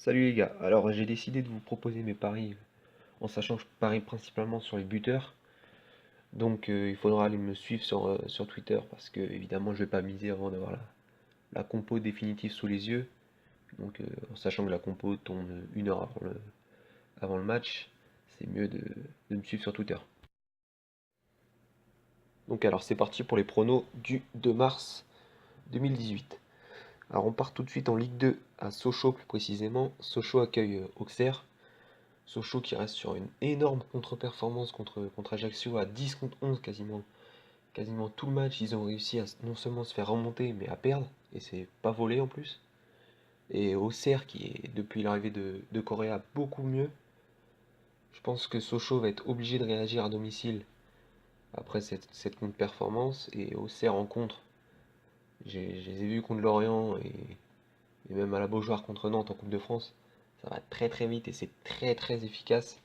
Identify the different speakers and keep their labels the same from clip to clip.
Speaker 1: Salut les gars, alors j'ai décidé de vous proposer mes paris en sachant que je parie principalement sur les buteurs. Donc il faudra aller me suivre sur Twitter parce que évidemment je vais pas miser avant d'avoir la compo définitive sous les yeux. Donc en sachant que la compo tombe une heure avant le match, c'est mieux de me suivre sur Twitter. Donc alors c'est parti pour les pronos du 2 mars 2018. Alors on part tout de suite en Ligue 2 à Sochaux plus précisément. Sochaux accueille Auxerre. Sochaux qui reste sur une énorme contre-performance contre Ajaccio à 10 contre 11 quasiment tout le match. Ils ont réussi à non seulement se faire remonter mais à perdre et c'est pas volé en plus. Et Auxerre qui est depuis l'arrivée de Correa beaucoup mieux. Je pense que Sochaux va être obligé de réagir à domicile après cette contre-performance et Auxerre en contre. Je les ai vus contre Lorient et même à la Beaujoire contre Nantes en Coupe de France. Ça va très très vite et c'est très très efficace.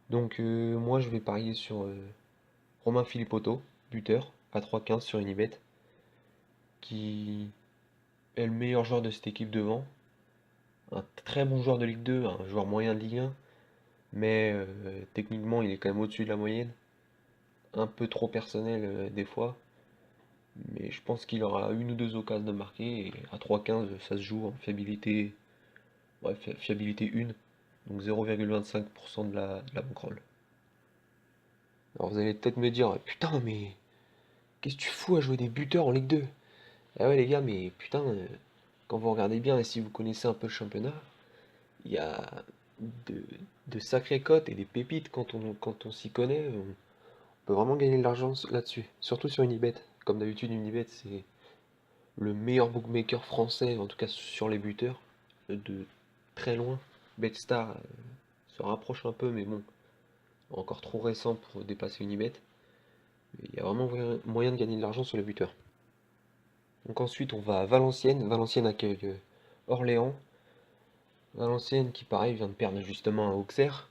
Speaker 1: Donc moi je vais parier sur Romain Philippotto, buteur, à 3,15 sur Unibet, qui est le meilleur joueur de cette équipe devant. Un très bon joueur de Ligue 2, un joueur moyen de Ligue 1, mais techniquement il est quand même au-dessus de la moyenne. Un peu trop personnel des fois, mais je pense qu'il aura une ou deux occasions de marquer, et à 3,15 ça se joue en fiabilité, ouais, fiabilité 1, donc 0,25% de la bankroll. Alors vous allez peut-être me dire, putain mais qu'est-ce que tu fous à jouer des buteurs en Ligue 2? Ah ouais les gars, mais putain, quand vous regardez bien et si vous connaissez un peu le championnat, il y a de, de sacrées cotes et des pépites quand on s'y connaît. On peut vraiment gagner de l'argent là-dessus, surtout sur Unibet. Comme d'habitude, Unibet c'est le meilleur bookmaker français, en tout cas sur les buteurs, de très loin. Betstar se rapproche un peu, mais bon, encore trop récent pour dépasser Unibet. Mais il y a vraiment moyen de gagner de l'argent sur les buteurs. Donc ensuite, on va à Valenciennes. Valenciennes accueille Orléans. Valenciennes, qui pareil vient de perdre justement à Auxerre,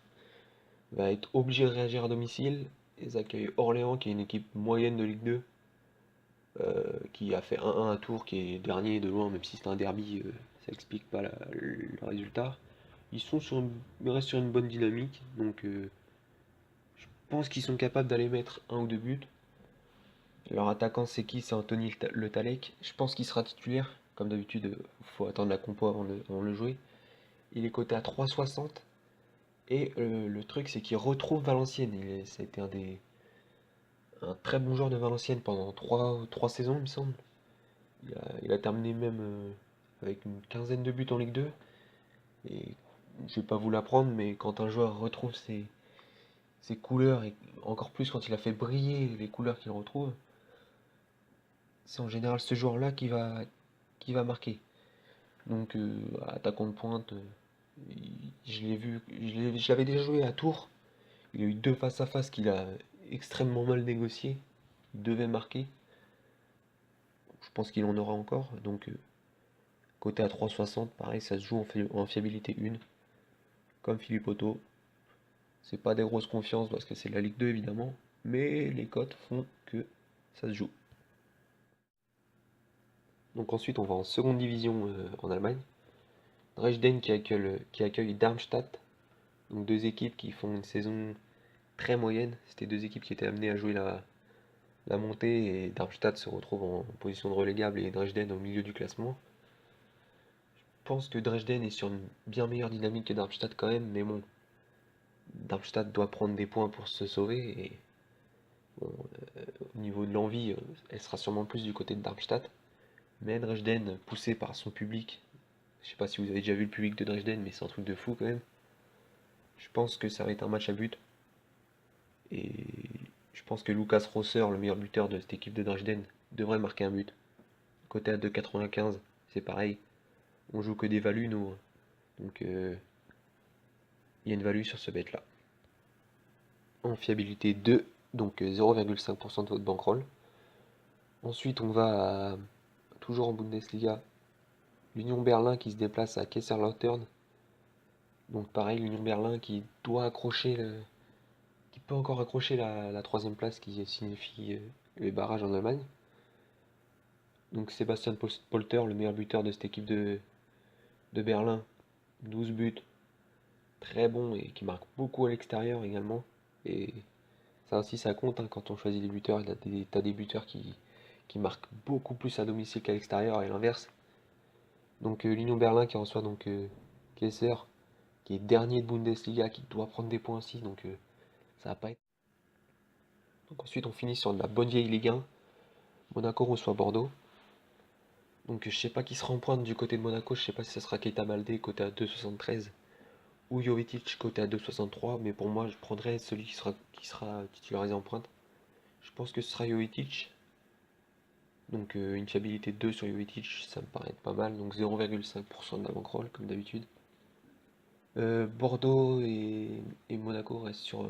Speaker 1: va être obligé de réagir à domicile. Ils accueillent Orléans, qui est une équipe moyenne de Ligue 2, qui a fait 1-1 à Tours, qui est dernier de loin, même si c'est un derby, ça explique pas le résultat. Ils restent sur une bonne dynamique, donc je pense qu'ils sont capables d'aller mettre un ou deux buts. Leur attaquant c'est qui? C'est Anthony Le Tallec. Je pense qu'il sera titulaire. Comme d'habitude, il faut attendre la compo avant de le jouer. Il est coté à 3,60. Et le truc, c'est qu'il retrouve Valenciennes. Ça a été un très bon joueur de Valenciennes pendant trois saisons, il me semble. Il a terminé même avec une quinzaine de buts en Ligue 2. Et je vais pas vous l'apprendre, mais quand un joueur retrouve ses couleurs, et encore plus quand il a fait briller les couleurs qu'il retrouve, c'est en général ce joueur-là qui va marquer. Donc, attaquant de pointe, je l'ai vu, je l'avais déjà joué à Tours. Il a eu deux face à face qu'il a extrêmement mal négocié. Il devait marquer. Je pense qu'il en aura encore. Donc, côté à 3,60, pareil, ça se joue en fiabilité 1. Comme Philippe Otto. C'est pas des grosses confiances parce que c'est la Ligue 2 évidemment. Mais les cotes font que ça se joue. Donc ensuite, on va en seconde division en Allemagne. Dresden qui accueille Darmstadt. Donc deux équipes qui font une saison très moyenne. C'était deux équipes qui étaient amenées à jouer la montée et Darmstadt se retrouve en position de relégable et Dresden au milieu du classement. Je pense que Dresden est sur une bien meilleure dynamique que Darmstadt quand même, mais bon, Darmstadt doit prendre des points pour se sauver et bon, au niveau de l'envie, elle sera sûrement plus du côté de Darmstadt. Mais Dresden, poussé par son public, je sais pas si vous avez déjà vu le public de Dresden, mais c'est un truc de fou quand même. Je pense que ça va être un match à but. Et je pense que Lucas Rosser, le meilleur buteur de cette équipe de Dresden, devrait marquer un but. Côté à 2,95, c'est pareil. On joue que des values, nous. Donc, il y a une value sur ce bet-là. En fiabilité 2, donc 0,5% de votre bankroll. Ensuite, on va toujours en Bundesliga. L'Union Berlin qui se déplace à Kaiserslautern. Donc pareil, l'Union Berlin qui doit accrocher, qui peut encore accrocher la troisième place qui signifie les barrages en Allemagne. Donc Sébastien Polter, le meilleur buteur de cette équipe de Berlin, 12 buts, très bon et qui marque beaucoup à l'extérieur également. Et ça aussi, ça compte hein, quand on choisit les buteurs. T'as des buteurs qui marquent beaucoup plus à domicile qu'à l'extérieur et l'inverse. Donc l'Union Berlin qui reçoit donc Kaiser, qui est dernier de Bundesliga, qui doit prendre des points aussi, donc ça va pas être. Donc ensuite on finit sur de la bonne vieille Ligue 1. Monaco reçoit Bordeaux. Donc je sais pas qui sera en pointe du côté de Monaco, je sais pas si ce sera Keita Baldé côté à 2,73 ou Jovetic côté à 2,63, mais pour moi je prendrais celui qui sera titularisé en pointe. Je pense que ce sera Jovetic. Donc une fiabilité de 2 sur Jovetic, ça me paraît être pas mal. Donc 0,5% de la bankroll comme d'habitude. Bordeaux et Monaco restent sur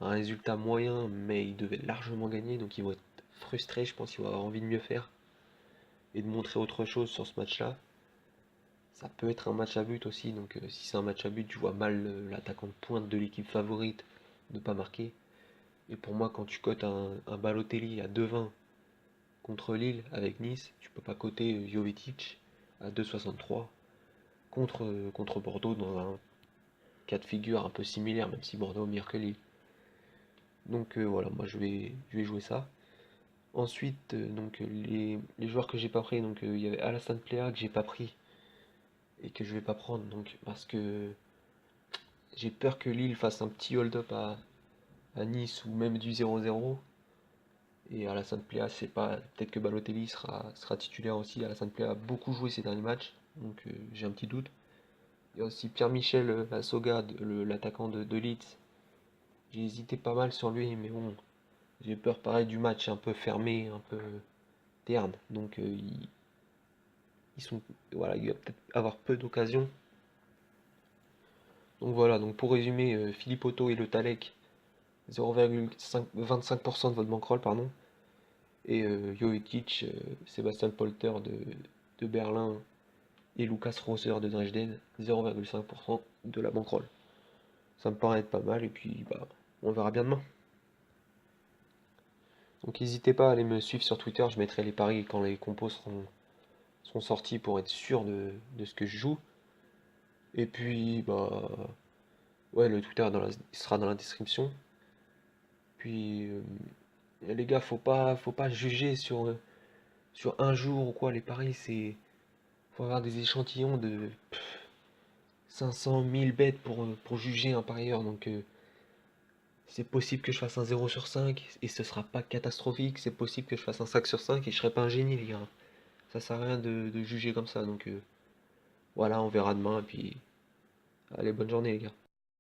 Speaker 1: un résultat moyen, mais ils devaient largement gagner, donc ils vont être frustrés, je pense qu'ils vont avoir envie de mieux faire et de montrer autre chose sur ce match-là. Ça peut être un match à but aussi, donc si c'est un match à but, je vois mal l'attaquant de pointe de l'équipe favorite ne pas marquer. Et pour moi, quand tu cotes un Balotelli à 2,20 contre Lille avec Nice, tu peux pas coter Jovetic à 2,63 contre Bordeaux dans un cas de figure un peu similaire, même si Bordeaux est meilleur que Lille. Donc voilà, moi je vais jouer ça. Ensuite, donc les joueurs que j'ai pas pris, donc il y avait Alassane Plea que j'ai pas pris et que je vais pas prendre, donc parce que j'ai peur que Lille fasse un petit hold-up à Nice ou même du 0-0. Et Alassane Plea, c'est pas. Peut-être que Balotelli sera titulaire aussi. Alassane Plea a beaucoup joué ces derniers matchs, donc j'ai un petit doute. Il y a aussi Pierre-Michel Lassoga, l'attaquant de Leeds. J'ai hésité pas mal sur lui, mais bon, j'ai peur pareil du match un peu fermé, un peu terne. Donc ils sont, voilà, il va peut-être avoir peu d'occasions. Donc voilà, donc pour résumer, Philippe Otto et Le Talec, 0,25% de votre bankroll, pardon. Et Jovetic, Sébastien Polter de Berlin et Lucas Rosser de Dresden, 0,5% de la bankroll. Ça me paraît être pas mal, et puis bah, on verra bien demain. Donc n'hésitez pas à aller me suivre sur Twitter, je mettrai les paris quand les compos seront sortis pour être sûr de ce que je joue. Et puis, bah, ouais, le Twitter sera dans la description. Puis, les gars, faut pas juger sur un jour ou quoi. Les paris, faut avoir des échantillons de 500 000 bêtes pour juger un parieur. Donc, c'est possible que je fasse un 0 sur 5 et ce sera pas catastrophique. C'est possible que je fasse un 5 sur 5 et je serai pas un génie, les gars. Ça sert à rien de juger comme ça. Donc, voilà, on verra demain. Et puis, allez, bonne journée, les gars.